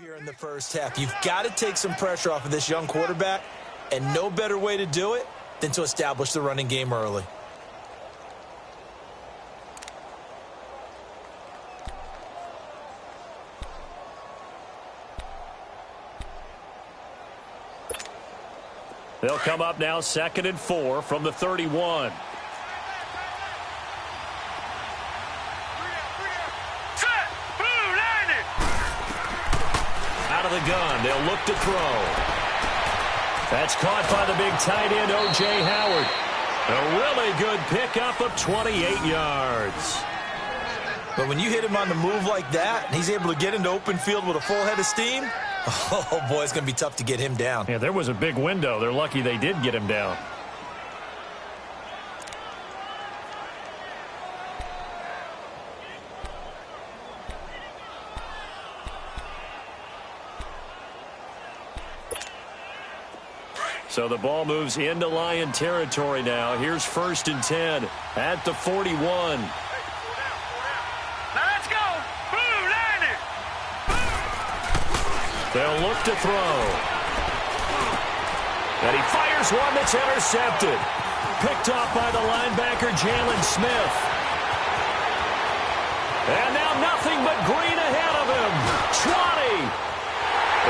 Here in the first half, you've got to take some pressure off of this young quarterback, and no better way to do it than to establish the running game early. They'll come up now 2nd and 4 from the 31. Out of the gun, they'll look to throw. That's caught by the big tight end, O.J. Howard. A really good pickup of 28 yards. But when you hit him on the move like that, and he's able to get into open field with a full head of steam, oh, boy, it's going to be tough to get him down. Yeah, there was a big window. They're lucky they did get him down. So the ball moves into Lion territory now. Here's 1st and 10 at the 41. Let's go! Boom, Lion! They'll look to throw. And he fires one that's intercepted. Picked off by the linebacker, Jalen Smith. And now nothing but green ahead of him. 20.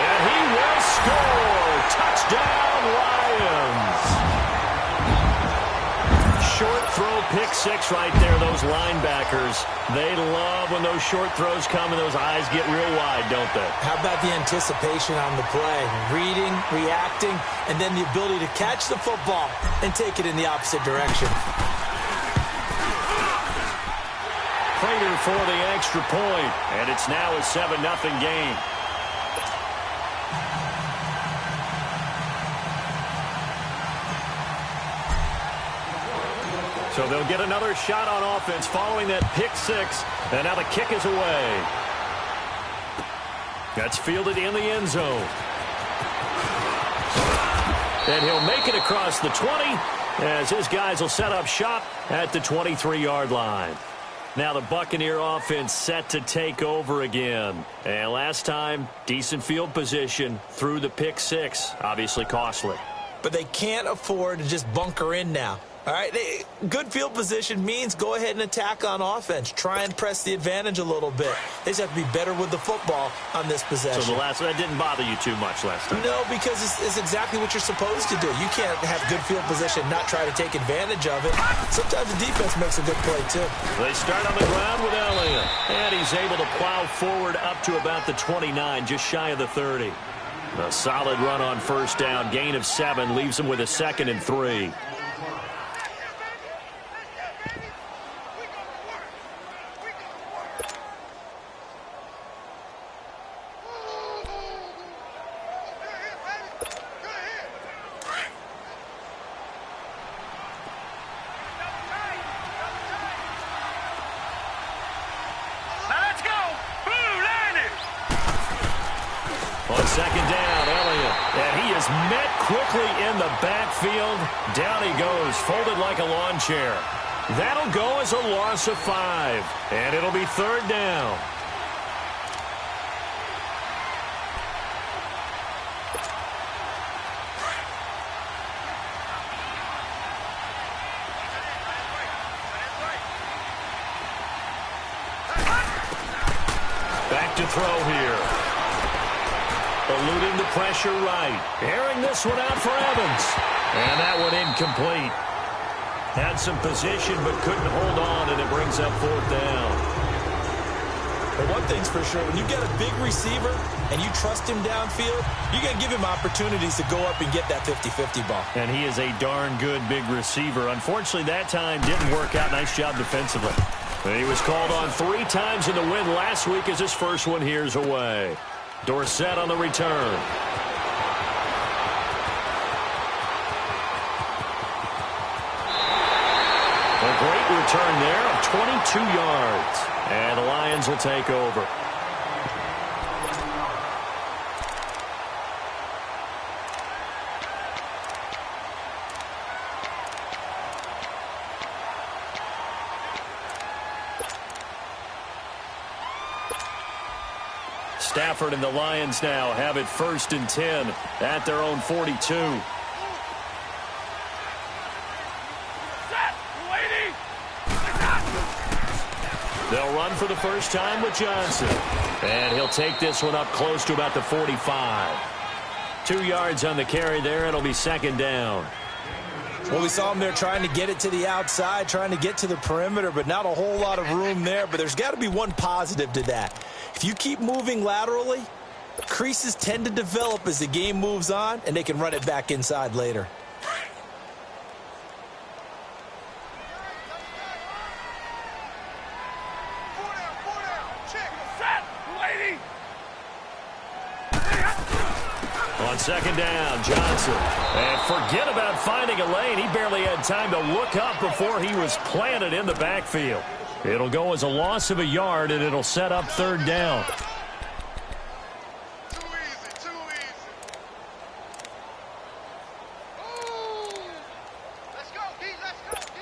And he will score. Touchdown, Lions. Short throw, pick 6 right there, those linebackers. They love when those short throws come and those eyes get real wide, don't they? How about the anticipation on the play? Reading, reacting, and then the ability to catch the football and take it in the opposite direction. Prater for the extra point, and it's now a 7-0 game. So they'll get another shot on offense following that pick 6, and now the kick is away. That's fielded in the end zone. And he'll make it across the 20 as his guys will set up shop at the 23-yard line. Now the Buccaneer offense set to take over again. And last time, decent field position through the pick 6, obviously costly. But they can't afford to just bunker in now. All right, good field position means go ahead and attack on offense. Try and press the advantage a little bit. They just have to be better with the football on this possession. So that didn't bother you too much last time? No, because it's exactly what you're supposed to do. You can't have good field position, not try to take advantage of it. Sometimes the defense makes a good play, too. They start on the ground with Elliott, and he's able to plow forward up to about the 29, just shy of the 30. A solid run on 1st down, gain of 7, leaves him with a 2nd and 3. On 2nd down, Elliott. And he is met quickly in the backfield. Down he goes, folded like a lawn chair. That'll go as a loss of 5. And it'll be 3rd down. Back to throw here. Eluding the pressure right. Airing this one out for Evans. And that one incomplete. Had some position but couldn't hold on, and it brings up 4th down. But one thing's for sure, when you get a big receiver and you trust him downfield, you're going to give him opportunities to go up and get that 50-50 ball. And he is a darn good big receiver. Unfortunately, that time didn't work out. Nice job defensively. And he was called on 3 times in the win last week as his first one here's away. Dorsett on the return. A great return there of 22 yards. And the Lions will take over. Stafford and the Lions now have it 1st and 10 at their own 42. They'll run for the first time with Johnson. And he'll take this one up close to about the 45. 2 yards on the carry there. It'll be 2nd down. Well, we saw him there trying to get it to the outside, trying to get to the perimeter, but not a whole lot of room there. But there's got to be one positive to that. If you keep moving laterally, creases tend to develop as the game moves on, and they can run it back inside later. On 2nd down, Johnson. And forget about finding a lane. He barely had time to look up before he was planted in the backfield. It'll go as a loss of a yard, and it'll set up 3rd down. Too easy, too easy. Ooh. Let's go, D, let's go, D.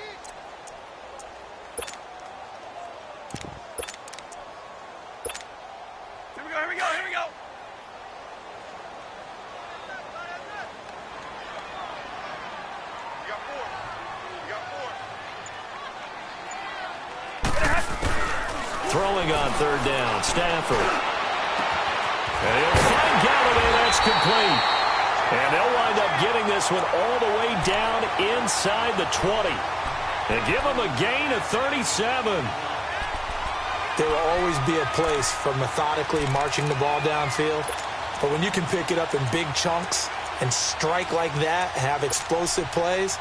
Here we go, here we go, here we go. You got 4. You got 4. Throwing on 3rd down, Stafford. And he'll find Galladay. That's complete. And they'll wind up getting this one all the way down inside the 20. And give them a gain of 37. There will always be a place for methodically marching the ball downfield. But when you can pick it up in big chunks and strike like that, have explosive plays,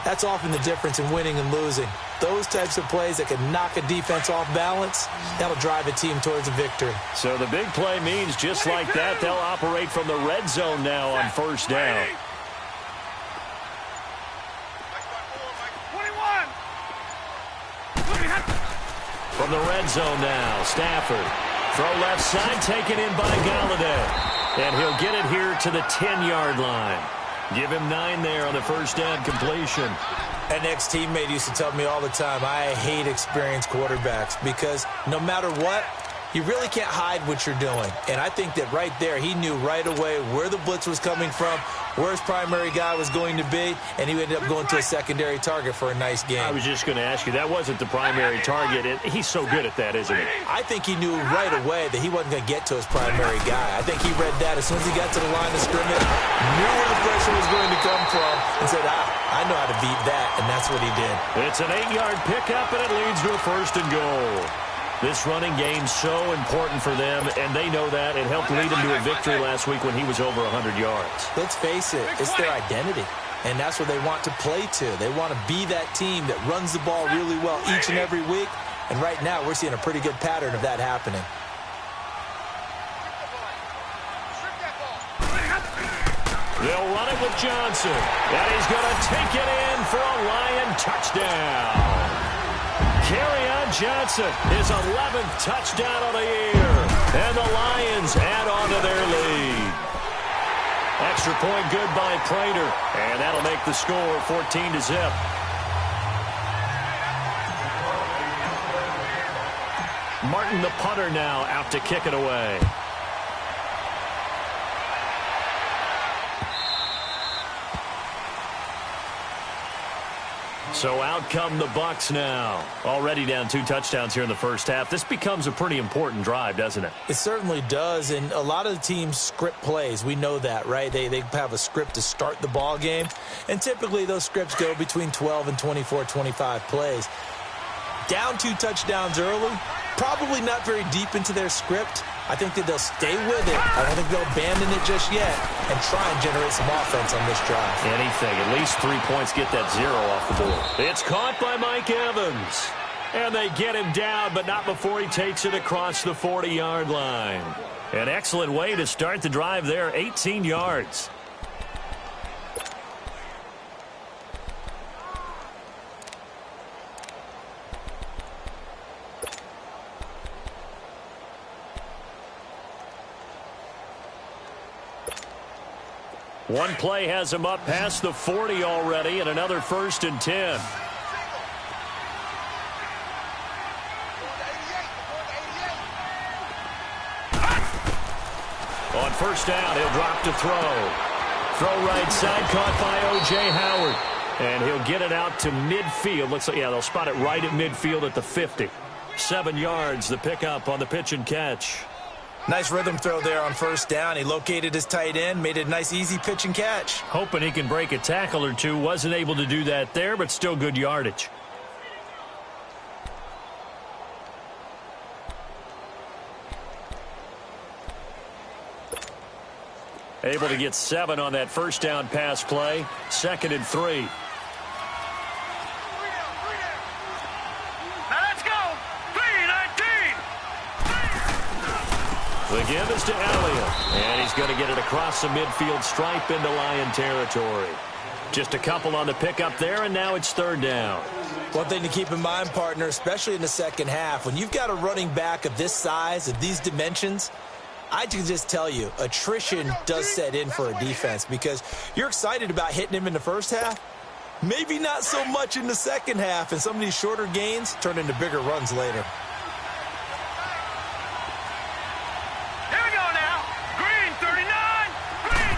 that's often the difference in winning and losing. Those types of plays that can knock a defense off balance, that'll drive a team towards a victory. So the big play means just like that, they'll operate from the red zone now on 1st down. 21. From the red zone now, Stafford. Throw left side, taken in by Galladay. And he'll get it here to the 10-yard line. Give him 9 there on the 1st down completion. An ex-teammate used to tell me all the time, I hate experienced quarterbacks because no matter what, you really can't hide what you're doing. And I think that right there, he knew right away where the blitz was coming from, where his primary guy was going to be, and he ended up going to a secondary target for a nice game. I was just going to ask you, that wasn't the primary target. He's so good at that, isn't he? I think he knew right away that he wasn't going to get to his primary guy. I think he read that as soon as he got to the line of scrimmage, knew where the pressure was going to come from, and said, I know how to beat that, and that's what he did. It's an 8-yard pickup, and it leads to a 1st and goal. This running game so important for them, and they know that. It helped lead them to a victory last week when he was over 100 yards. Let's face it, it's their identity, and that's what they want to play to. They want to be that team that runs the ball really well each and every week, and right now we're seeing a pretty good pattern of that happening. They'll run it with Johnson, and he's going to take it in for a Lion touchdown. Kerryon Johnson, his 11th touchdown of the year. And the Lions add on to their lead. Extra point good by Prater. And that'll make the score 14-0. Martin, the punter, now out to kick it away. So out come the Bucs now. Already down 2 touchdowns here in the first half. This becomes a pretty important drive, doesn't it? It certainly does, and a lot of the teams script plays. We know that, right? They have a script to start the ball game, and typically those scripts go between 12 and 24, 25 plays. Down 2 touchdowns early, probably not very deep into their script. I think that they'll stay with it. I don't think they'll abandon it just yet and try and generate some offense on this drive. Anything. At least 3 points, get that 0 off the board. It's caught by Mike Evans. And they get him down, but not before he takes it across the 40-yard line. An excellent way to start the drive there, 18 yards. One play has him up past the 40 already, and another 1st and 10. On first down, he'll drop to throw. Throw right side, caught by O.J. Howard. And he'll get it out to midfield. Looks like, yeah, they'll spot it right at midfield at the 50. 7 yards, the pickup on the pitch and catch. Nice rhythm throw there on first down. He located his tight end, made it a nice, easy pitch and catch. Hoping he can break a tackle or two. Wasn't able to do that there, but still good yardage. Able to get 7 on that first down pass play. 2nd and 3. Now let's go. 3-19. The give is to Elliott. And he's going to get it across the midfield stripe into Lion territory. Just a couple on the pickup there, and now it's 3rd down. One thing to keep in mind, partner, especially in the second half, when you've got a running back of this size, of these dimensions, I can just tell you, attrition does set in for a defense because you're excited about hitting him in the first half. Maybe not so much in the second half, and some of these shorter gains turn into bigger runs later. Here we go now. Green 39. Green.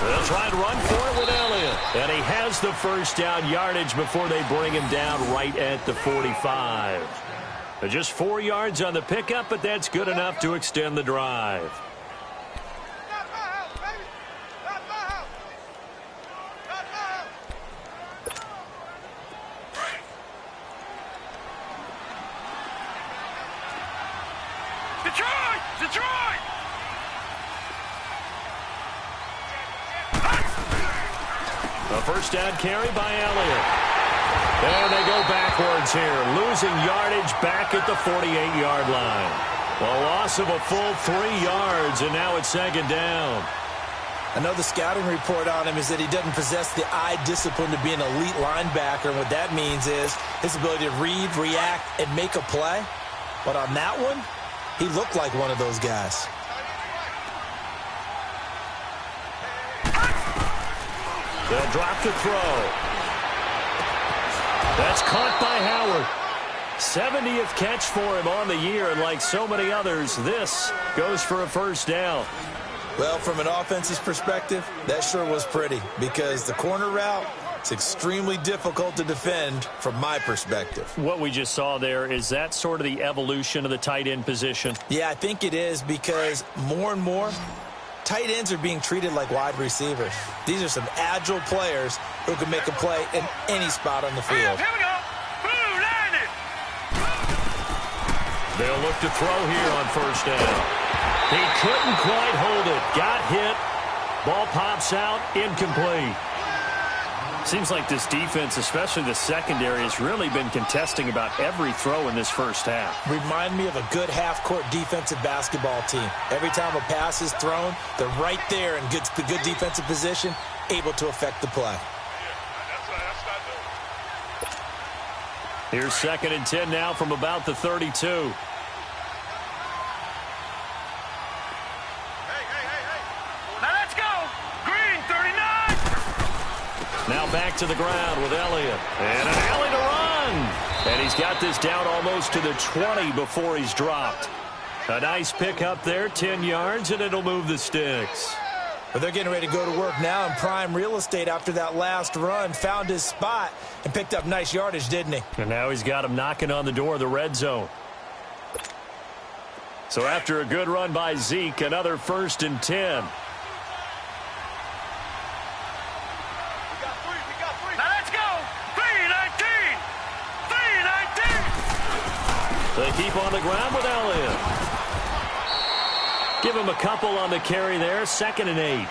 They'll try and run for it with Elliott. And he has the first down yardage before they bring him down right at the 45. Just 4 yards on the pickup, but that's good enough to extend the drive. Not my house, baby. Not my house. Not my house. Detroit. Detroit. A first down carry by Elliott. And they go backwards here, losing yardage back at the 48-yard line. A loss of a full 3 yards, and now it's 2nd down. I know the scouting report on him is that he doesn't possess the eye discipline to be an elite linebacker, and what that means is his ability to read, react, and make a play. But on that one, he looked like one of those guys. They'll drop to throw. That's caught by Howard. 70th catch for him on the year, and like so many others, this goes for a first down. Well, from an offense's perspective, that sure was pretty because the corner route is extremely difficult to defend from my perspective. What we just saw there, is that sort of the evolution of the tight end position? Yeah, I think it is because more and more, tight ends are being treated like wide receivers. These are some agile players who can make a play in any spot on the field. Here we go. Blue landed. They'll look to throw here on first down. He couldn't quite hold it. Got hit. Ball pops out. Incomplete. Seems like this defense, especially the secondary, has really been contesting about every throw in this first half. Remind me of a good half-court defensive basketball team. Every time a pass is thrown, they're right there in good defensive position, able to affect the play. Here's 2nd and 10 now from about the 32. Now let's go. Green 39. Now back to the ground with Elliott. And an alley to run. And he's got this down almost to the 20 before he's dropped. A nice pickup there, 10 yards, and it'll move the sticks. But they're getting ready to go to work now in prime real estate after that last run. Found his spot and picked up nice yardage, didn't he? And now he's got him knocking on the door of the red zone. So after a good run by Zeke, another 1st and 10. Now let's go. 3-19. 3-19. They keep on the ground with Elliott. Give him a couple on the carry there. 2nd and 8.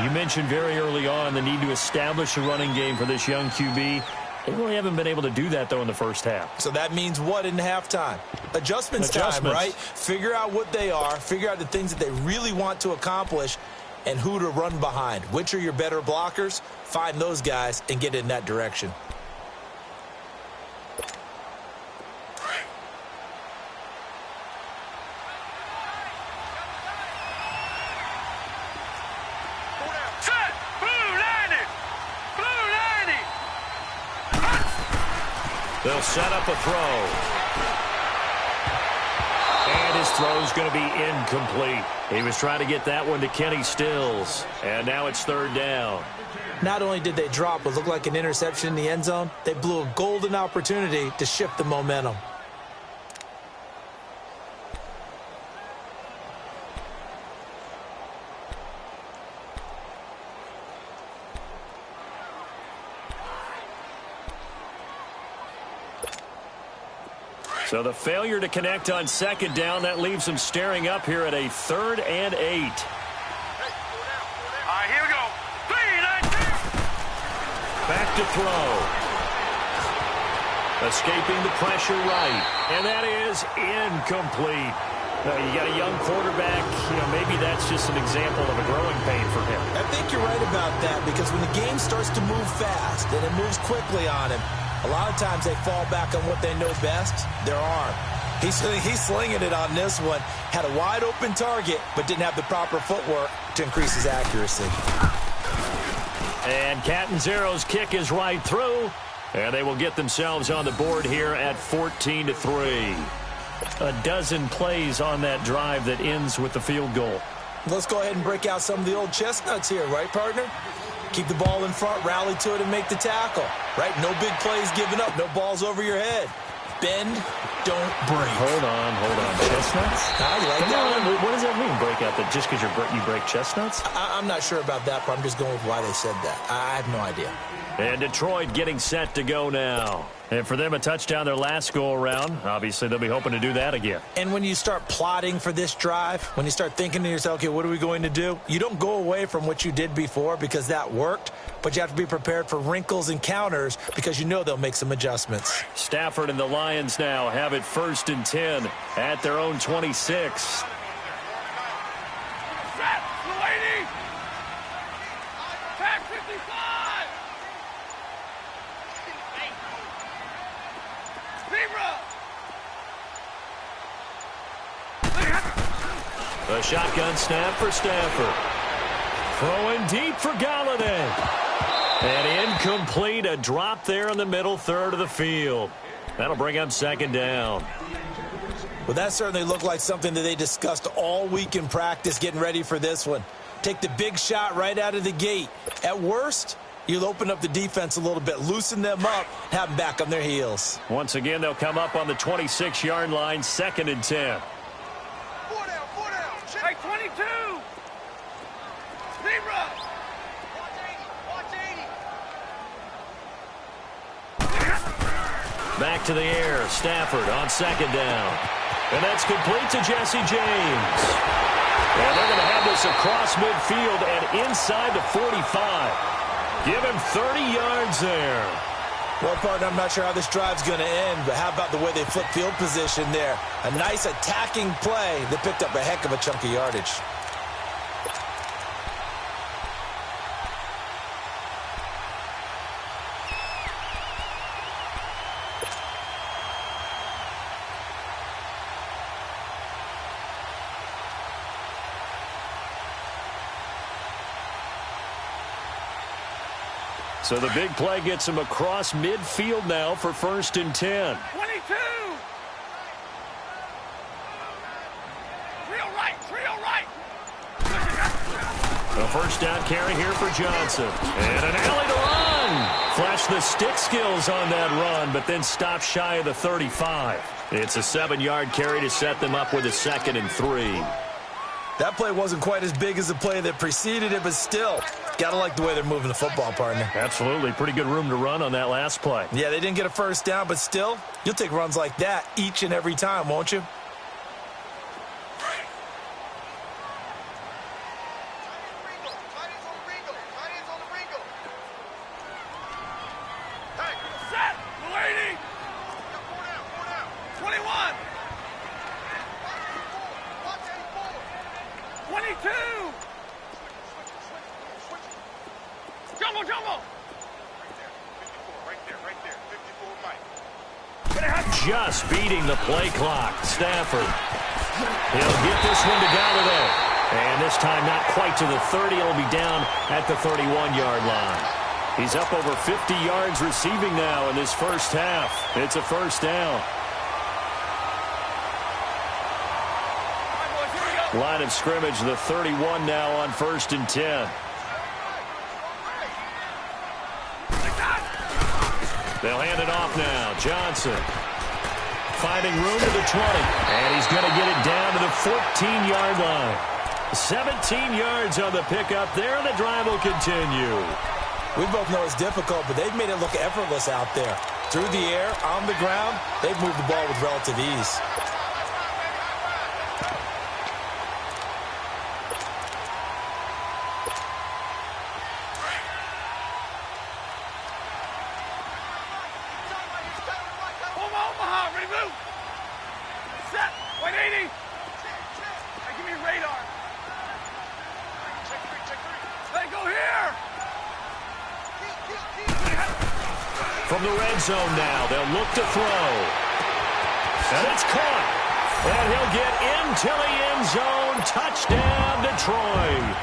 You mentioned very early on the need to establish a running game for this young QB. They really haven't been able to do that, though, in the first half. So that means what in halftime? Adjustments time, right? Figure out what they are. Figure out the things that they really want to accomplish and who to run behind. Which are your better blockers? Find those guys and get in that direction. Set. Blue landed. Blue landed. They'll set up a throw. And And his throw's going to be incomplete. He was trying to get that one to Kenny Stills. And now it's third down. Not only did they drop what looked like an interception in the end zone, they blew a golden opportunity to shift the momentum. So the failure to connect on second down, that leaves them staring up here at a 3rd and 8. All right, here we go. 3, 9, 2. Back to throw. Escaping the pressure right. And that is incomplete. You got a young quarterback. Maybe that's just an example of a growing pain for him. I think you're right about that, because when the game starts to move fast and it moves quickly on him, a lot of times they fall back on what they know best, their arm. He's slinging it on this one. Had a wide open target, but didn't have the proper footwork to increase his accuracy. And Catanzaro's kick is right through. And they will get themselves on the board here at 14-3. A dozen plays on that drive that ends with the field goal. Let's go ahead and break out some of the old chestnuts here, right, partner? Keep the ball in front, rally to it, and make the tackle. Right? No big plays given up, no balls over your head. Bend, don't break. Hold on. Chestnuts? You like that one? What does that mean, break out? That just because you break chestnuts? I'm not sure about that, but I'm just going with why they said that. I have no idea. And Detroit getting set to go now. And for them, a touchdown their last go-around. Obviously, they'll be hoping to do that again. And when you start plotting for this drive, when you start thinking to yourself, okay, what are we going to do? You don't go away from what you did before because that worked, but you have to be prepared for wrinkles and counters because you know they'll make some adjustments. Stafford and the Lions now have it 1st and 10 at their own 26. Pack 55. A shotgun snap for Stafford. Throwing deep for Galladay. And incomplete, a drop there in the middle third of the field. That'll bring up 2nd down. Well, that certainly looked like something that they discussed all week in practice getting ready for this one. Take the big shot right out of the gate. At worst, you'll open up the defense a little bit, loosen them up, have them back on their heels. Once again, they'll come up on the 26-yard line, 2nd and 10. 4 down. Hey, 22. Zebra. Watch 80. Back to the air. Stafford on 2nd down. And that's complete to Jesse James. And they're going to have this across midfield and inside the 45. Give him 30 yards there. Well, partner, I'm not sure how this drive's going to end, but how about the way they flip field position there? A nice attacking play that picked up a heck of a chunk of yardage. So the big play gets him across midfield now for 1st and 10. 22. Trio right. A 1st down carry here for Johnson. And an alley to run. Flashed the stick skills on that run, but then stopped shy of the 35. It's a 7-yard carry to set them up with a 2nd and 3. That play wasn't quite as big as the play that preceded it, but still, gotta like the way they're moving the football, partner. Absolutely. Pretty good room to run on that last play. Yeah, they didn't get a 1st down, but still, you'll take runs like that each and every time, won't you? Set. Lady. 21. 22. Jumbo. Right there. 54, Mike. Just beating the play clock. Stafford. He'll get this one to Galladay. And this time not quite to the 30. It'll be down at the 31-yard line. He's up over 50 yards receiving now in this first half. It's a 1st down. Line of scrimmage, the 31 now on 1st and 10. They'll hand it off now. Johnson finding room to the 20. And he's going to get it down to the 14-yard line. 17 yards on the pickup there, and the drive will continue. We both know it's difficult, but they've made it look effortless out there. Through the air, on the ground, they've moved the ball with relative ease. From the red zone now, they'll look to throw. And it's caught. And he'll get into the end zone. Touchdown, Detroit.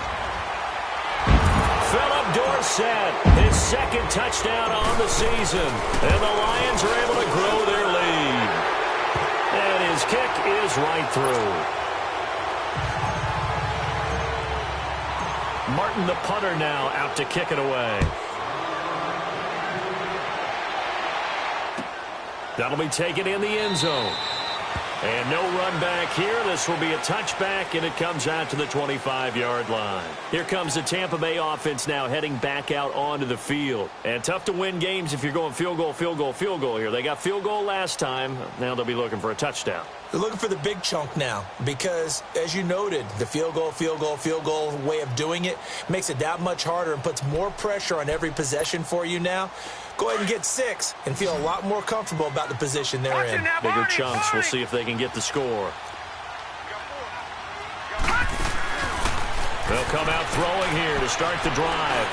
Philip Dorsett, his second touchdown on the season. And the Lions are able to grow their lead. And his kick is right through. Martin, the punter, now out to kick it away. That'll be taken in the end zone. And no run back here. This will be a touchback, and it comes out to the 25-yard line. Here comes the Tampa Bay offense now heading back out onto the field. And tough to win games if you're going field goal, field goal, field goal here. They got field goal last time. Now they'll be looking for a touchdown. They're looking for the big chunk now because, as you noted, the field goal, field goal, field goal way of doing it makes it that much harder and puts more pressure on every possession for you now. Go ahead and get 6 and feel a lot more comfortable about the position they're in. Bigger chunks. We'll see if they can get the score. They'll come out throwing here to start the drive.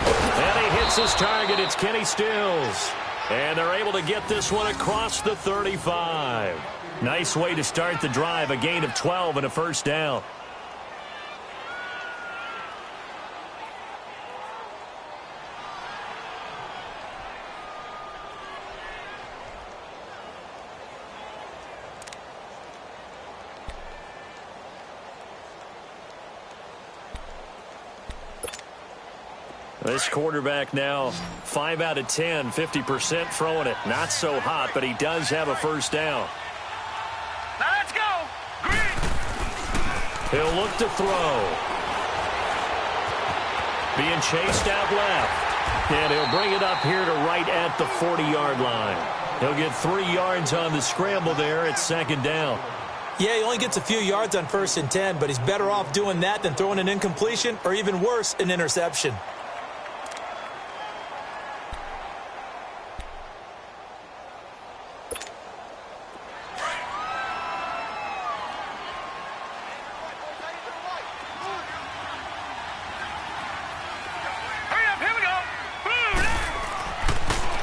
And he hits his target. It's Kenny Stills. And they're able to get this one across the 35. Nice way to start the drive. A gain of 12 and a first down. This quarterback now 5 out of 10, 50% throwing it. Not so hot, but he does have a first down. Now let's go. Green. He'll look to throw. Being chased out left. And he'll bring it up here to right at the 40-yard line. He'll get 3 yards on the scramble there at second down. Yeah, he only gets a few yards on 1st and 10, but he's better off doing that than throwing an incompletion or even worse, an interception.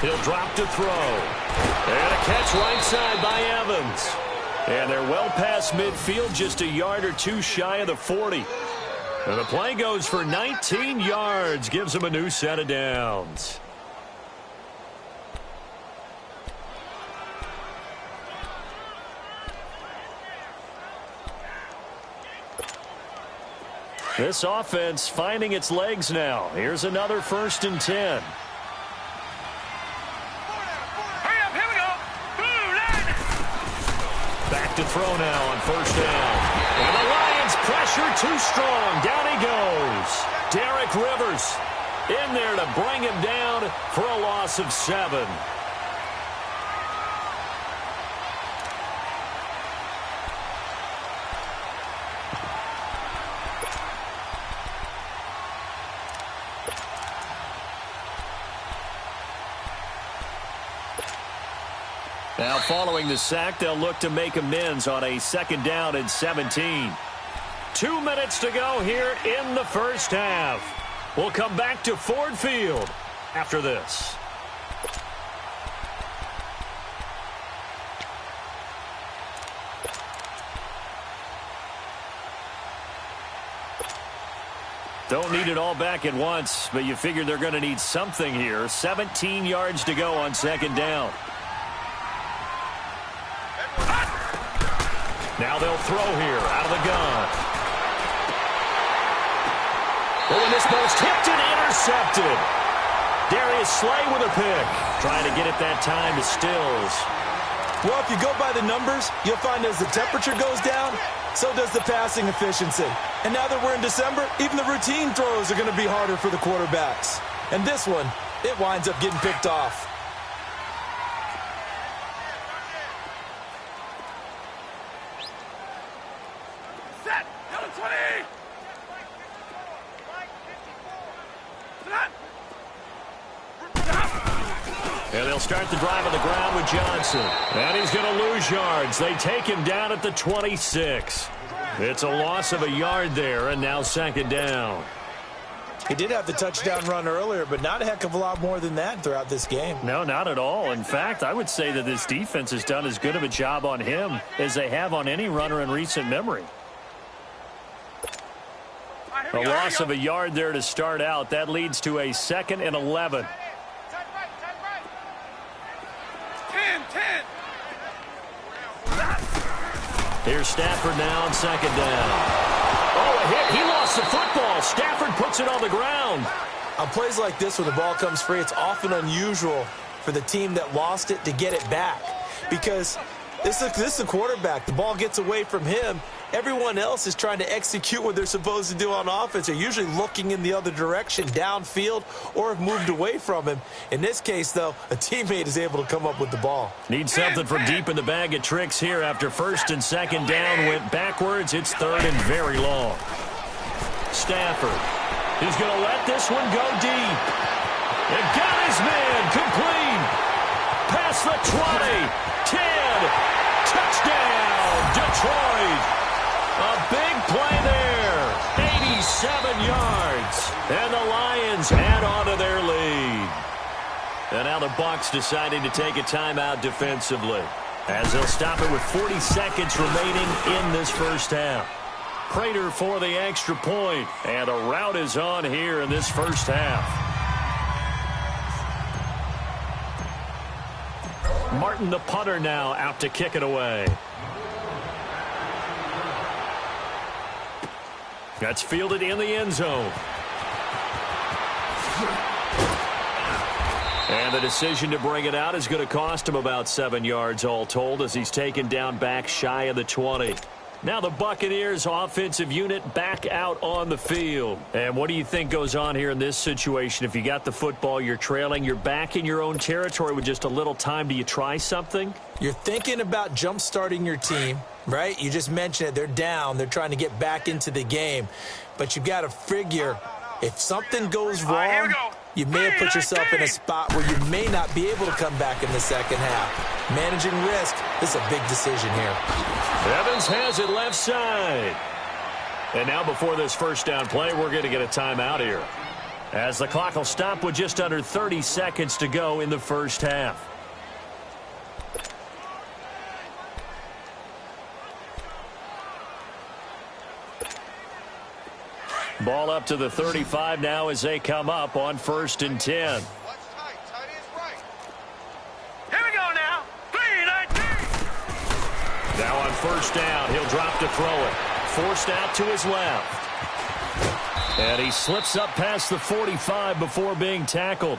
He'll drop to throw. And a catch right side by Evans. And they're well past midfield, just a yard or two shy of the 40. And the play goes for 19 yards, gives them a new set of downs. This offense finding its legs now. Here's another 1st and 10. To throw now on first down. And the Lions pressure too strong. Down he goes. Derek Rivers in there to bring him down for a loss of 7. Now following the sack, they'll look to make amends on a 2nd down and 17. 2 minutes to go here in the first half. We'll come back to Ford Field after this. Don't need it all back at once, but you figure they're going to need something here. 17 yards to go on 2nd down. Now they'll throw here out of the gun. Oh, and this ball's tipped and intercepted. Darius Slay with a pick. Trying to get it that time to Stills. Well, if you go by the numbers, you'll find as the temperature goes down, so does the passing efficiency. And now that we're in December, even the routine throws are going to be harder for the quarterbacks. And this one, it winds up getting picked off. Set. Number 20. And they'll start the drive on the ground with Johnson. And he's going to lose yards. They take him down at the 26. It's a loss of a yard there, and now second down. He did have the touchdown run earlier, but not a heck of a lot more than that throughout this game. No, not at all. In fact, I would say that this defense has done as good of a job on him as they have on any runner in recent memory. A loss of a yard there to start out. That leads to a 2nd and 11. 10. Here's Stafford now on second down. Oh, a hit. He lost the football. Stafford puts it on the ground. On plays like this, when the ball comes free, it's often unusual for the team that lost it to get it back. Because this is the quarterback. The ball gets away from him. Everyone else is trying to execute what they're supposed to do on offense. They're usually looking in the other direction, downfield, or have moved away from him. In this case, though, a teammate is able to come up with the ball. Need something from deep in the bag of tricks here after 1st and 2nd down went backwards. It's 3rd and very long. Stafford. He's going to let this one go deep. And got his man complete. Past the 20. 10. Touchdown, Detroit. A big play there. 87 yards. And the Lions add on to their lead. And now the Bucs deciding to take a timeout defensively, as they'll stop it with 40 seconds remaining in this first half. Prater for the extra point. And a rout is on here in this first half. Martin, the punter, now out to kick it away. That's fielded in the end zone. And the decision to bring it out is going to cost him about 7 yards all told, as he's taken down back shy of the 20. Now the Buccaneers offensive unit back out on the field. And what do you think goes on here in this situation? If you got the football, you're trailing, you're back in your own territory with just a little time. Do you try something? You're thinking about jump-starting your team, right? You just mentioned it. They're down. They're trying to get back into the game. But you've got to figure, if something goes wrong, you may have put yourself in a spot where you may not be able to come back in the second half. Managing risk, this is a big decision here. Evans has it left side. And now before this first down play, we're going to get a timeout here, as the clock will stop with just under 30 seconds to go in the first half. Ball up to the 35 now as they come up on 1st and 10. Here we go now. 3-19. Now on 1st down, he'll drop to throw it. Forced out to his left. And he slips up past the 45 before being tackled.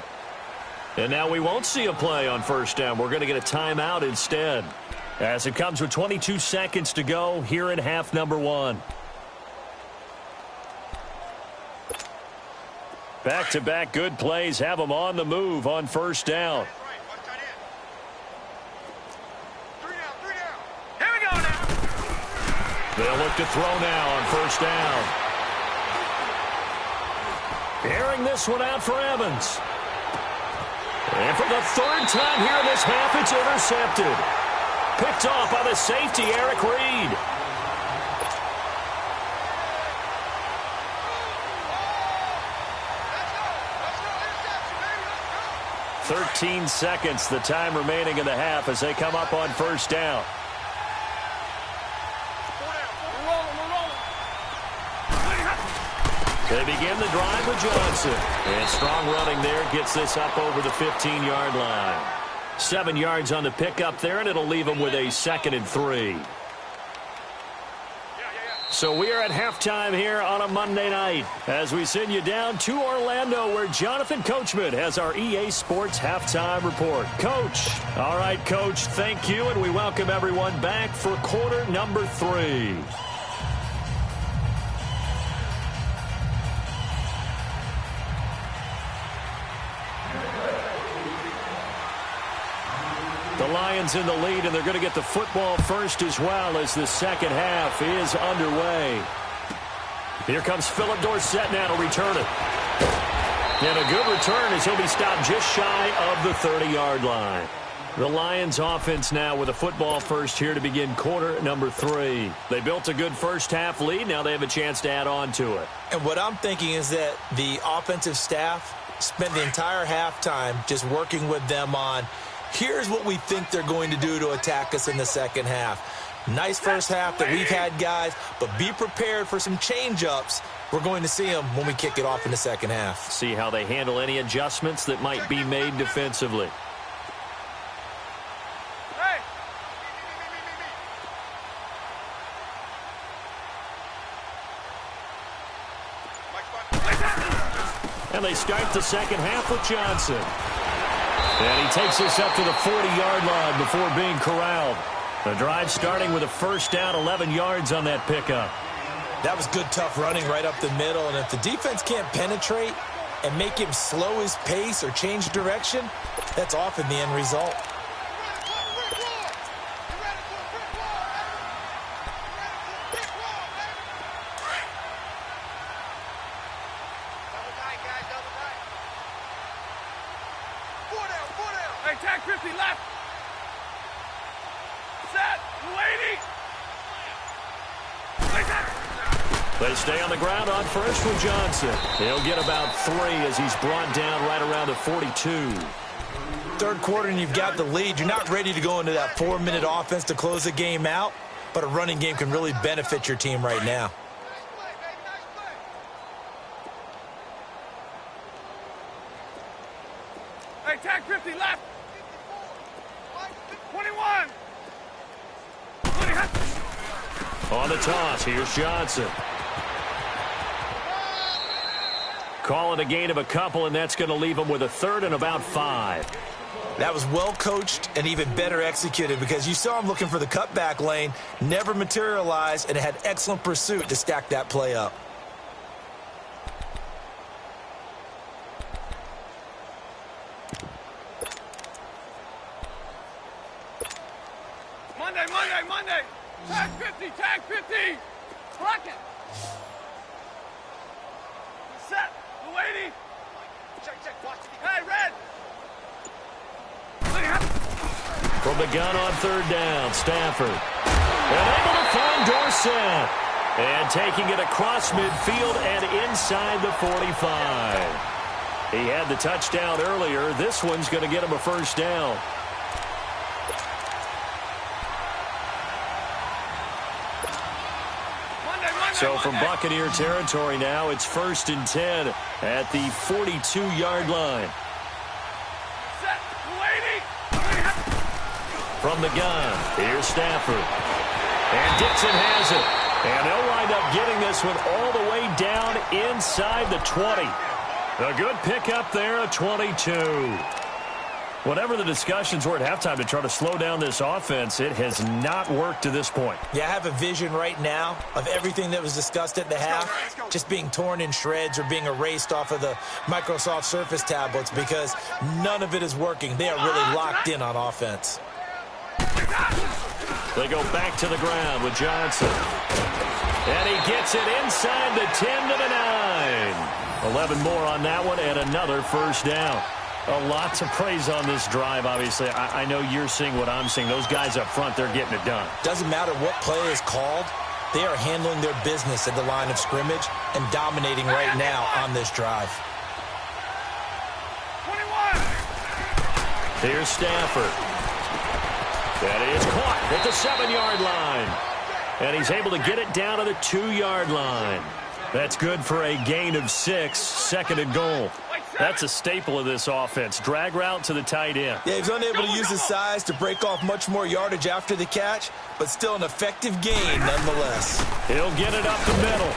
And now we won't see a play on 1st down. We're going to get a timeout instead, as it comes with 22 seconds to go here in half number 1. Back-to-back good plays have them on the move on 1st down. Here we go now. They'll look to throw now on 1st down. Airing this one out for Evans. And for the 3rd time here in this half, it's intercepted. Picked off by the safety, Eric Reed. 13 seconds, the time remaining in the half as they come up on 1st down. They begin the drive with Johnson. And strong running there gets this up over the 15-yard line. 7 yards on the pickup there, and it'll leave them with a 2nd and 3. So we are at halftime here on a Monday night as we send you down to Orlando where Jonathan Coachman has our EA Sports halftime report. Coach. All right, Coach, thank you, and we welcome everyone back for quarter number 3. The Lions in the lead, and they're going to get the football first as well as the second half is underway. Here comes Philip Dorsett now to return it. And a good return as he'll be stopped just shy of the 30-yard line. The Lions offense now with a football first here to begin quarter number 3. They built a good first half lead. Now they have a chance to add on to it. And what I'm thinking is that the offensive staff spent the entire halftime just working with them on, here's what we think they're going to do to attack us in the second half. Nice first half that we've had, guys, but be prepared for some change-ups. We're going to see them when we kick it off in the second half. See how they handle any adjustments that might be made defensively. Hey! And they start the second half with Johnson. And he takes this up to the 40-yard line before being corralled. The drive starting with a first down, 11 yards on that pickup. That was good, tough running right up the middle. And if the defense can't penetrate and make him slow his pace or change direction, that's often the end result. Hey, tag 50 left. Set. Lady. They stay on the ground on first with Johnson. He'll get about 3 as he's brought down right around the 42. Third quarter and you've got the lead. You're not ready to go into that 4-minute offense to close the game out, but a running game can really benefit your team right now. Hey, tag 50 left. 21. On the toss, here's Johnson. Call it a gain of a couple, and that's going to leave him with a third and about 5. That was well coached and even better executed because you saw him looking for the cutback lane, never materialized, and it had excellent pursuit to stack that play up. Monday. Tag 50. Block it. Set. The lady. Check. Watch it. Hey, red. From the gun on third down, Stafford. And able to find Dorsett. And taking it across midfield and inside the 45. He had the touchdown earlier. This one's going to get him a first down. So from Buccaneer territory now, it's 1st and 10 at the 42-yard line. Set. Lady. From the gun, here's Stafford. And Dixon has it. And they'll wind up getting this one all the way down inside the 20. A good pickup there, a 22. Whatever the discussions were at halftime to try to slow down this offense, it has not worked to this point. Yeah, I have a vision right now of everything that was discussed at the half just being torn in shreds or being erased off of the Microsoft Surface tablets because none of it is working. They are really locked in on offense. They go back to the ground with Johnson. And he gets it inside the 10 to the 9. 11 more on that one and another first down. A lot to praise on this drive, obviously. I know you're seeing what I'm seeing. Those guys up front, they're getting it done. Doesn't matter what play is called. They are handling their business at the line of scrimmage and dominating right now on this drive. 21. Here's Stafford. That is caught at the 7-yard line. And he's able to get it down to the 2-yard line. That's good for a gain of 6, 2nd and goal. Wait, set. That's a staple of this offense. Drag route to the tight end. Yeah, he's unable to use his size to break off much more yardage after the catch, but still an effective gain nonetheless. He'll get it up the middle.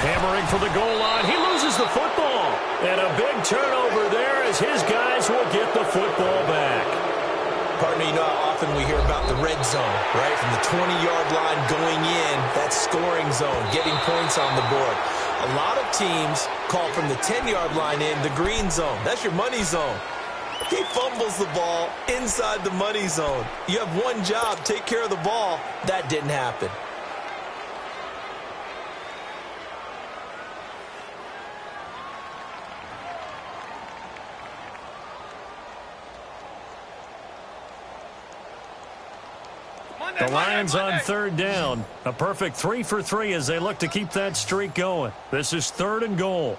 Hammering for the goal line. He loses the football. And a big turnover there as his guys will get the football back. Partner, you know how often we hear about the red zone, right? From the 20-yard line going in, that scoring zone, getting points on the board. A lot of teams call from the 10-yard line in the green zone. That's your money zone. He fumbles the ball inside the money zone. You have one job, take care of the ball. That didn't happen. The Lions on third down. A perfect 3 for 3 as they look to keep that streak going. This is 3rd and goal.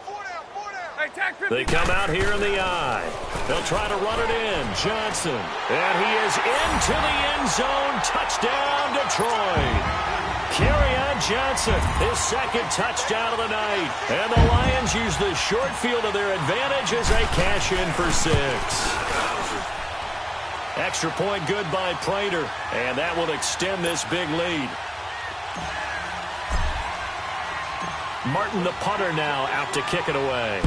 They come out here in the eye. They'll try to run it in. Johnson. And he is into the end zone. Touchdown, Detroit. Kerryon Johnson, his second touchdown of the night. And the Lions use the short field to their advantage as they cash in for 6. Extra point good by Prater, and that will extend this big lead. Martin, the punter, now out to kick it away.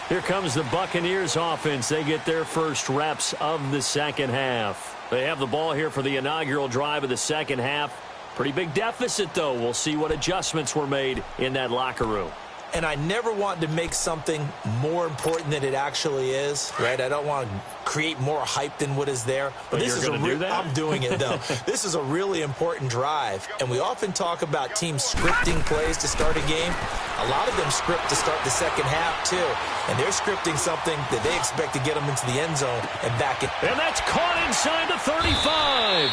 Here comes the Buccaneers offense. They get their first reps of the second half. They have the ball here for the inaugural drive of the second half. Pretty big deficit, though. We'll see what adjustments were made in that locker room. And I never want to make something more important than it actually is, right? I don't want to create more hype than what is there. But this is I'm doing it, though. This is a really important drive. And we often talk about teams scripting plays to start a game. A lot of them script to start the second half, too. And they're scripting something that they expect to get them into the end zone and back it. And that's caught inside the 35.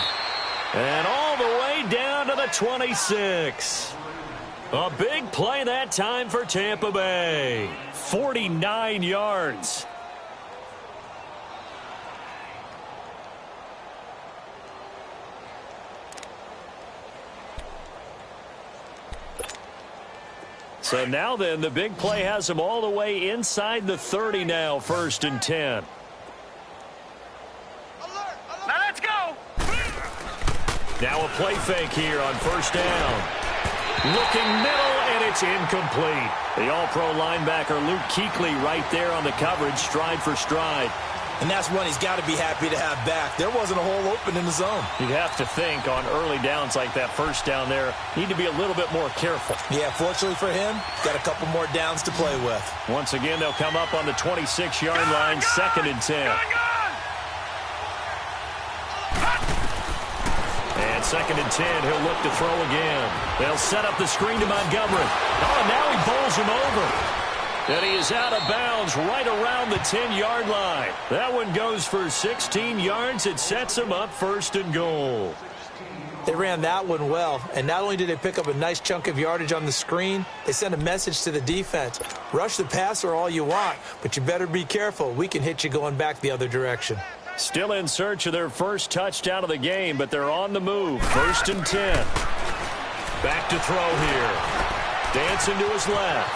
And all the way down to the 26. A big play that time for Tampa Bay. 49 yards. So now then, the big play has them all the way inside the 30 now, 1st and 10. Now let's go. Now a play fake here on 1st down. Looking middle, and it's incomplete. The all-pro linebacker Luke Kuechly right there on the coverage, stride for stride. And that's one he's got to be happy to have back. There wasn't a hole open in the zone. You'd have to think on early downs like that 1st down there, need to be a little bit more careful. Yeah, fortunately for him, got a couple more downs to play with. Once again, they'll come up on the 26-yard line, 2nd and 10. And 2nd and 10, he'll look to throw again. They'll set up the screen to Montgomery. Oh, and now he bowls him over. And he is out of bounds right around the 10-yard line. That one goes for 16 yards. It sets him up 1st and goal. They ran that one well, and not only did they pick up a nice chunk of yardage on the screen, they sent a message to the defense. Rush the passer all you want, but you better be careful. We can hit you going back the other direction. Still in search of their first touchdown of the game, but they're on the move. 1st and 10. Back to throw here. Dancing to his left.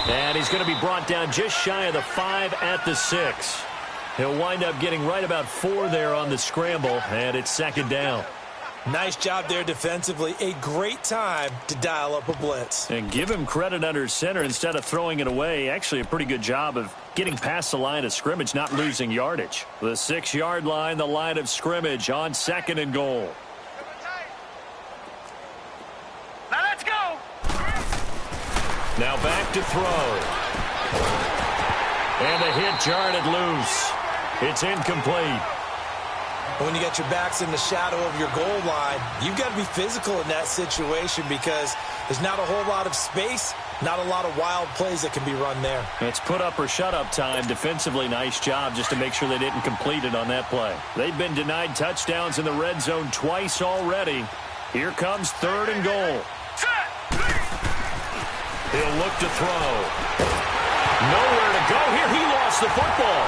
And he's going to be brought down just shy of the 5 at the 6. He'll wind up getting right about 4 there on the scramble, and it's 2nd down. Nice job there defensively. A great time to dial up a blitz. And give him credit under center instead of throwing it away. Actually, a pretty good job of getting past the line of scrimmage, not losing yardage. The 6-yard line, the line of scrimmage on 2nd and goal. Now let's go. Now back to throw. And the hit jarred it loose. It's incomplete. When you got your backs in the shadow of your goal line, you've got to be physical in that situation because there's not a whole lot of space, not a lot of wild plays that can be run there. It's put up or shut up time. Defensively, nice job just to make sure they didn't complete it on that play. They've been denied touchdowns in the red zone twice already. Here comes 3rd and goal. He'll look to throw. Nowhere to go here. He lost the football.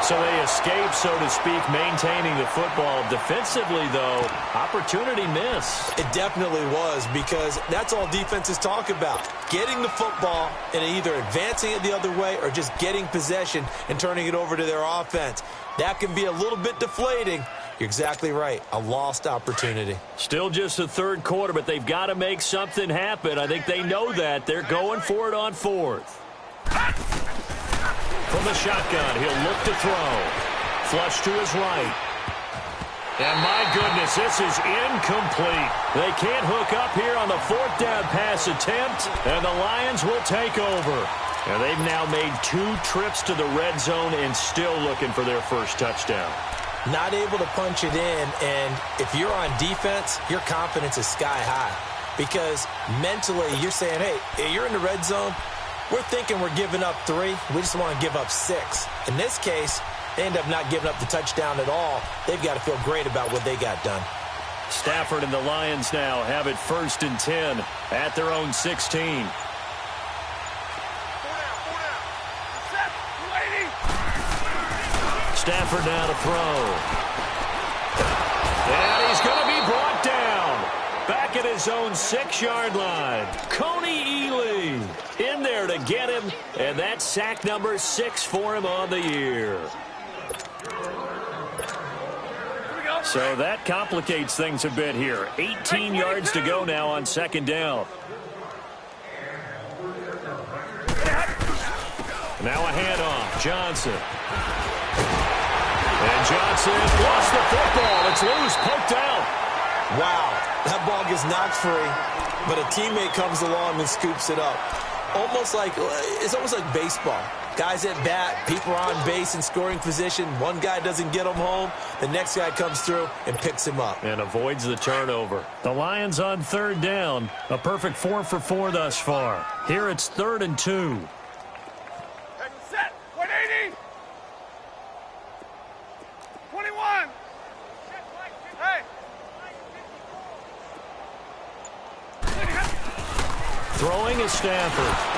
So they escape, so to speak, maintaining the football. Defensively, though, opportunity miss. It definitely was, because that's all defenses talk about. Getting the football and either advancing it the other way or just getting possession and turning it over to their offense. That can be a little bit deflating. You're exactly right. A lost opportunity. Still just the third quarter, but they've got to make something happen. I think they know that. They're going for it on fourth. From the shotgun, he'll look to throw. Flush to his right. And my goodness, this is incomplete. They can't hook up here on the fourth down pass attempt, and the Lions will take over. And they've now made 2 trips to the red zone and still looking for their first touchdown. Not able to punch it in, and if you're on defense, your confidence is sky high. Because mentally, you're saying, hey, you're in the red zone. We're thinking we're giving up 3. We just want to give up 6. In this case, they end up not giving up the touchdown at all. They've got to feel great about what they got done. Stafford and the Lions now have it 1st and 10 at their own 16. Stafford now to throw. And he's going to be brought down. Back at his own 6-yard line. Coney Ely in there to get him. And that's sack number 6 for him on the year. So that complicates things a bit here. 18 yards to go now on 2nd down. Now a handoff. Johnson. And Johnson lost the football. It's loose, poked out. Wow, that ball gets knocked free, but a teammate comes along and scoops it up. It's almost like baseball. Guys at bat, people are on base in scoring position. One guy doesn't get him home. The next guy comes through and picks him up. And avoids the turnover. The Lions on 3rd down. A perfect 4 for 4 thus far. Here it's 3rd and 2. Set. 180. 21. Hey. Throwing is Stafford.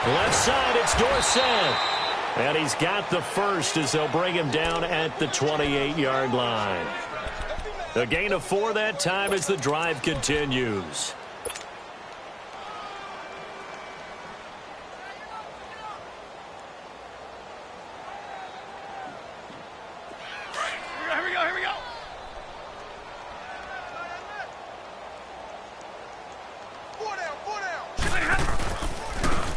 Left side, it's Dorsett. And he's got the first as they'll bring him down at the 28-yard line. A gain of 4 that time as the drive continues. Here we go.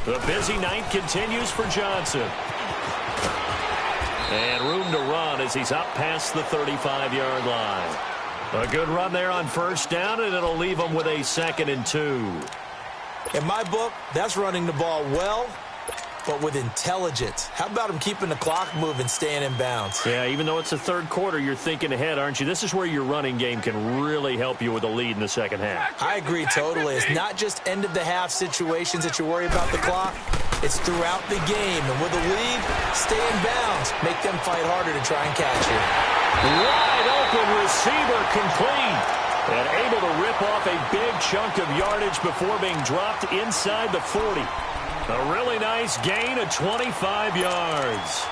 The busy night continues for Johnson. And room to run as he's up past the 35-yard line. A good run there on 1st down, and it'll leave him with a 2nd and 2. In my book, that's running the ball well, but with intelligence. How about him keeping the clock moving, staying in bounds? Yeah, even though it's the 3rd quarter, you're thinking ahead, aren't you? This is where your running game can really help you with a lead in the 2nd half. I agree totally. It's not just end-of-the-half situations that you worry about the clock. It's throughout the game. And with a lead, stay in bounds. Make them fight harder to try and catch you. Wide open receiver complete. And able to rip off a big chunk of yardage before being dropped inside the 40. A really nice gain of 25 yards.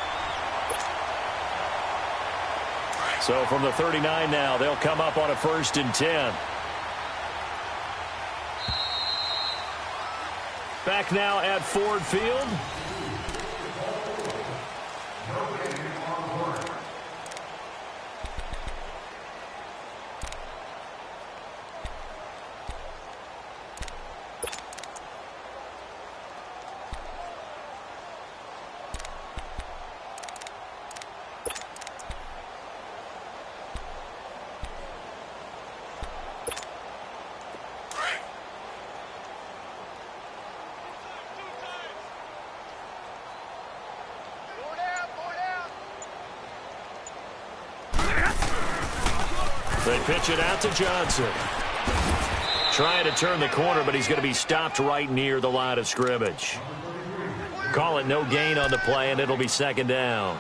So from the 39 now, they'll come up on a 1st and 10. Back now at Ford Field. They pitch it out to Johnson. Trying to turn the corner, but he's going to be stopped right near the line of scrimmage. Call it no gain on the play, and it'll be 2nd down.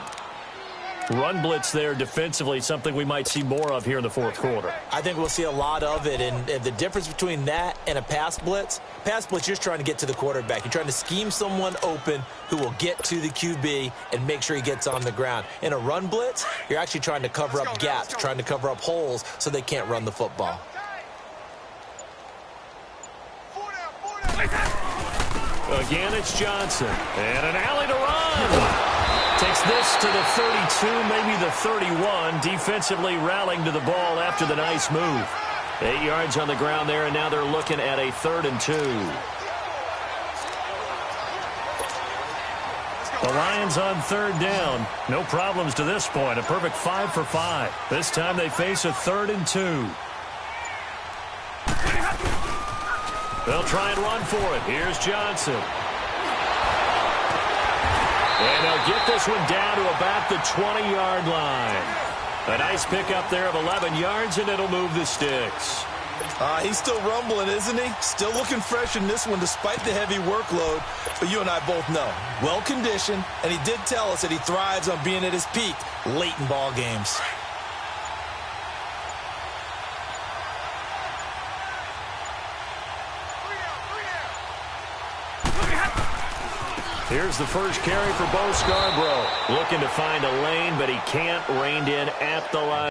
Run blitz there defensively, something we might see more of here in the fourth quarter. I think we'll see a lot of it, and the difference between that and a pass blitz, you're just trying to get to the quarterback. You're trying to scheme someone open who will get to the QB and make sure he gets on the ground. In a run blitz, you're actually trying to cover up gaps, trying to cover up holes so they can't run the football. Again, it's Johnson. And an alley to run. Takes this to the 32, maybe the 31. Defensively rallying to the ball after the nice move. 8 yards on the ground there, and now they're looking at a 3rd and 2. The Lions on 3rd down. No problems to this point. A perfect 5 for 5. This time they face a 3rd and 2. They'll try and run for it. Here's Johnson. And they'll get this one down to about the 20-yard line. A nice pickup there of 11 yards, and it'll move the sticks. He's still rumbling, isn't he? Still looking fresh in this one despite the heavy workload. But you and I both know, well-conditioned, and he did tell us that he thrives on being at his peak late in ball games. Here's the first carry for Bo Scarborough. Looking to find a lane, but he can't. Reined in at the line.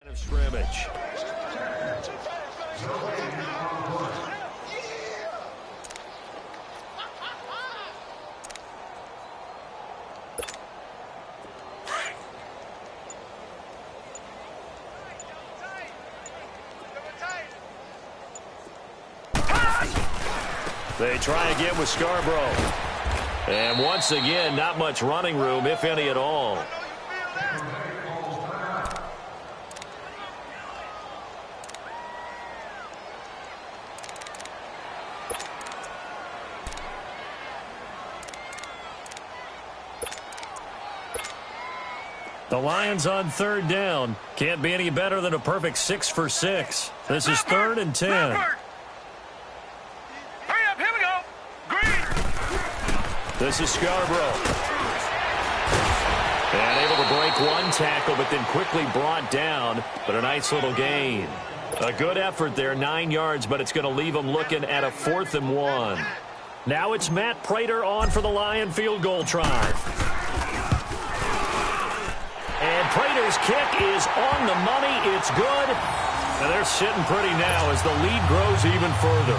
Of scrimmage. They try again with Scarborough. And once again, not much running room, if any at all. The Lions on 3rd down. Can't be any better than a perfect 6 for 6. This is 3rd and 10. Hurry up, here we go. Green. This is Scarborough. And able to break one tackle, but then quickly brought down. But a nice little gain. A good effort there, 9 yards, but it's going to leave them looking at a 4th and 1. Now it's Matt Prater on for the Lion field goal try. And Prater's kick is on the money. It's good. And they're sitting pretty now as the lead grows even further.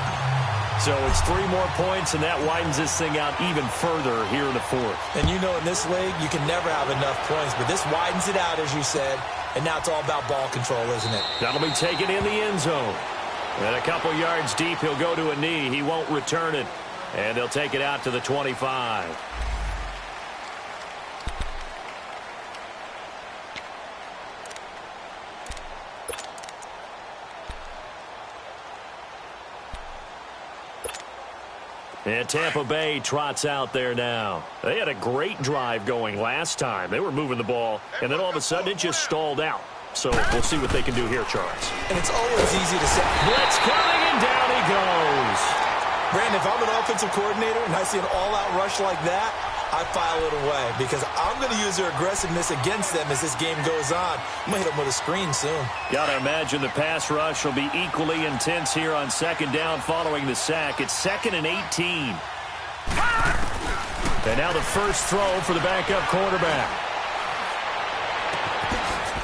So it's 3 more points, and that widens this thing out even further here in the 4th. And you know in this league, you can never have enough points, but this widens it out, as you said. And now it's all about ball control, isn't it? That'll be taken in the end zone. And a couple yards deep, he'll go to a knee. He won't return it. And they'll take it out to the 25. And Tampa Bay trots out there now. They had a great drive going last time. They were moving the ball, and then all of a sudden it just stalled out. So we'll see what they can do here, Charles. And it's always easy to say, blitz coming, and down he goes. Brandon, if I'm an offensive coordinator and I see an all-out rush like that, I file it away because I'm going to use their aggressiveness against them as this game goes on. I'm going to hit them with a screen soon. Got to imagine the pass rush will be equally intense here on second down following the sack. It's 2nd and 18. And now the first throw for the backup quarterback.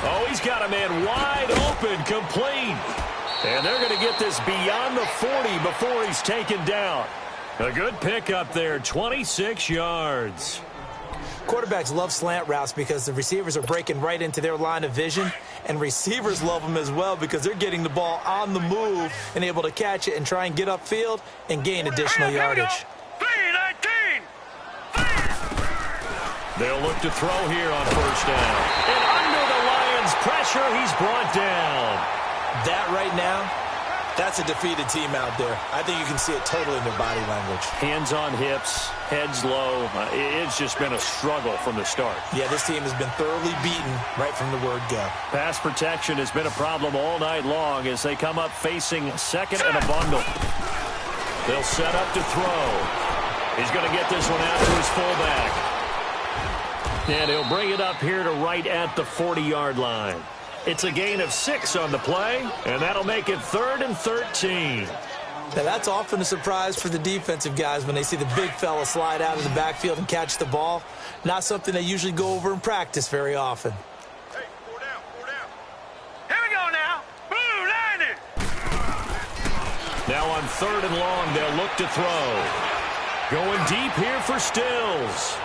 Oh, he's got a man wide open, complete. And they're going to get this beyond the 40 before he's taken down. A good pickup there, 26 yards. Quarterbacks love slant routes because the receivers are breaking right into their line of vision, and receivers love them as well because they're getting the ball on the move and able to catch it and try and get upfield and gain additional yardage. They'll look to throw here on first down. And under the Lions' pressure, he's brought down. That right now, that's a defeated team out there. I think you can see it totally in their body language. Hands on hips, heads low. It's just been a struggle from the start. Yeah, this team has been thoroughly beaten right from the word go. Pass protection has been a problem all night long as they come up facing second and a bundle. They'll set up to throw. He's going to get this one out to his fullback. And he'll bring it up here to right at the 40-yard line. It's a gain of 6 on the play, and that'll make it 3rd and 13. Now, that's often a surprise for the defensive guys when they see the big fella slide out of the backfield and catch the ball. Not something they usually go over in practice very often. Hey, 4 down, 4 down. Here we go now. Boom, landed. Now on 3rd and long, they'll look to throw. Going deep here for Stills.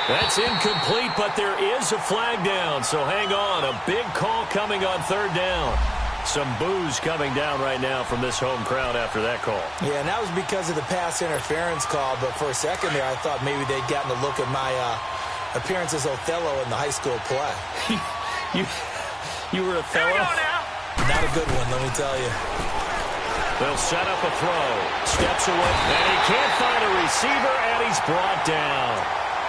That's incomplete, but there is a flag down, so hang on. A big call coming on 3rd down. Some boos coming down right now from this home crowd after that call. Yeah, and that was because of the pass interference call, but for a second there, I thought maybe they'd gotten a look at my appearance as Othello in the high school play. You were Othello? Here we go now. Not a good one, let me tell you. They'll set up a throw. Steps away, and he can't find a receiver, and he's brought down.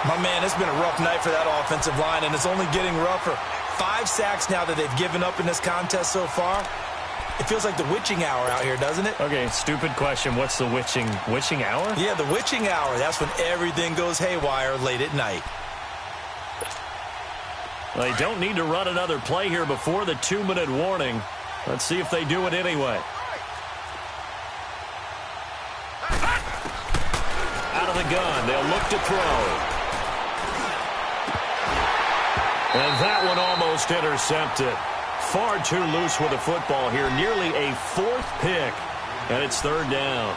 My man, it's been a rough night for that offensive line, and it's only getting rougher. 5 sacks now that they've given up in this contest so far. It feels like the witching hour out here, doesn't it? Okay, stupid question. What's the witching hour? Yeah, the witching hour. That's when everything goes haywire late at night. They don't need to run another play here before the 2-minute warning. Let's see if they do it anyway. Out of the gun, they'll look to throw. And that one almost intercepted. Far too loose with the football here. Nearly a 4th pick. And it's 3rd down.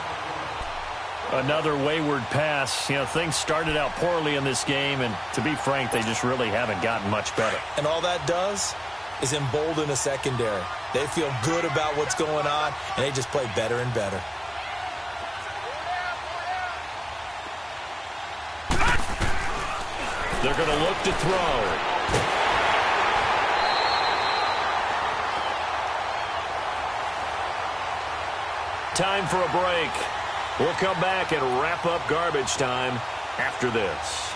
Another wayward pass. You know, things started out poorly in this game, and to be frank, they just really haven't gotten much better. And all that does is embolden a secondary. They feel good about what's going on, and they just play better and better. They're going to look to throw. Time for a break. We'll come back and wrap up garbage time after this.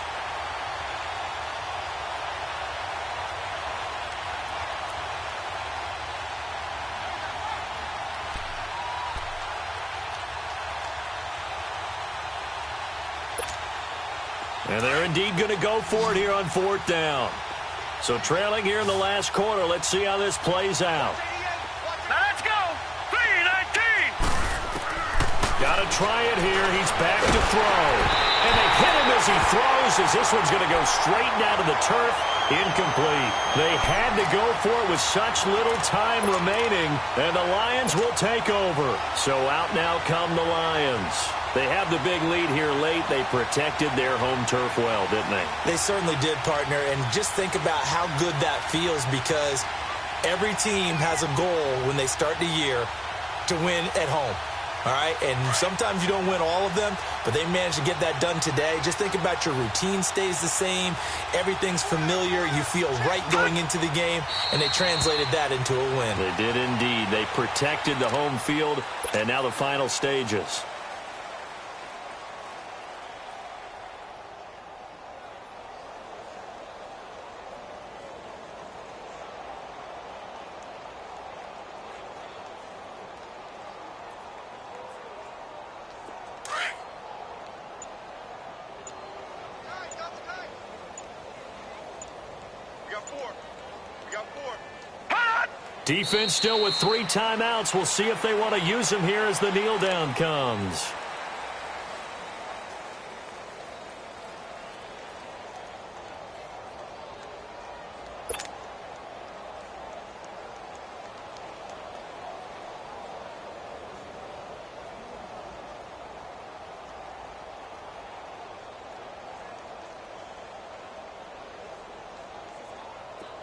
And they're indeed going to go for it here on 4th down. So trailing here in the last quarter. Let's see how this plays out. Now let's go. 3-19. Got to try it here. He's back to throw. And they hit him as he throws, as this one's going to go straight down to the turf. Incomplete. They had to go for it with such little time remaining, and the Lions will take over. So out now come the Lions. They have the big lead here late. They protected their home turf well, didn't they? They certainly did, partner, and just think about how good that feels because every team has a goal when they start the year to win at home. All right, and sometimes you don't win all of them, but they managed to get that done today. Just think about your routine stays the same. Everything's familiar. You feel right going into the game, and they translated that into a win. They did indeed. They protected the home field, and now the final stages. Defense still with 3 timeouts. We'll see if they want to use them here as the kneel down comes.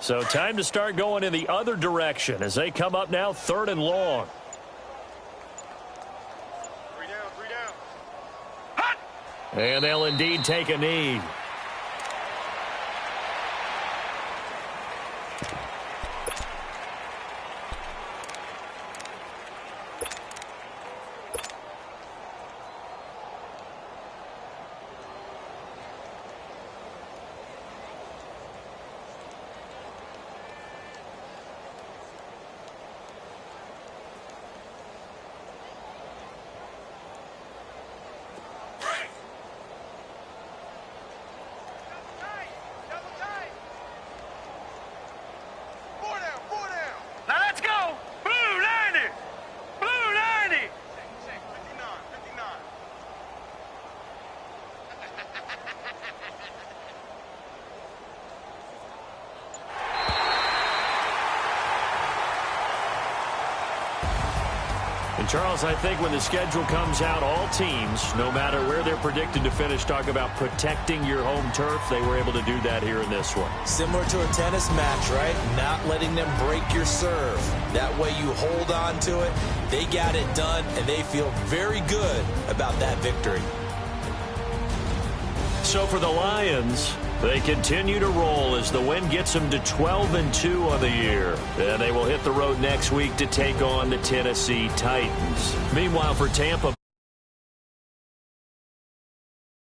So time to start going in the other direction as they come up now 3rd and long. 3 down, 3 down. Hot! And they'll indeed take a knee. Double tight. 4 down, 4 down. Now let's go! Blue 90! Blue 90! Check, 59, 59. And Charles, I think when the schedule comes out, all teams, no matter where they're predicted to finish, talk about protecting your home turf. They were able to do that here in this one. Similar to a tennis match, right? Not letting them break your serve. That way you hold on to it. They got it done, and they feel very good about that victory. So for the Lions, they continue to roll as the win gets them to 12-2 on the year. And they will hit the road next week to take on the Tennessee Titans. Meanwhile, for Tampa,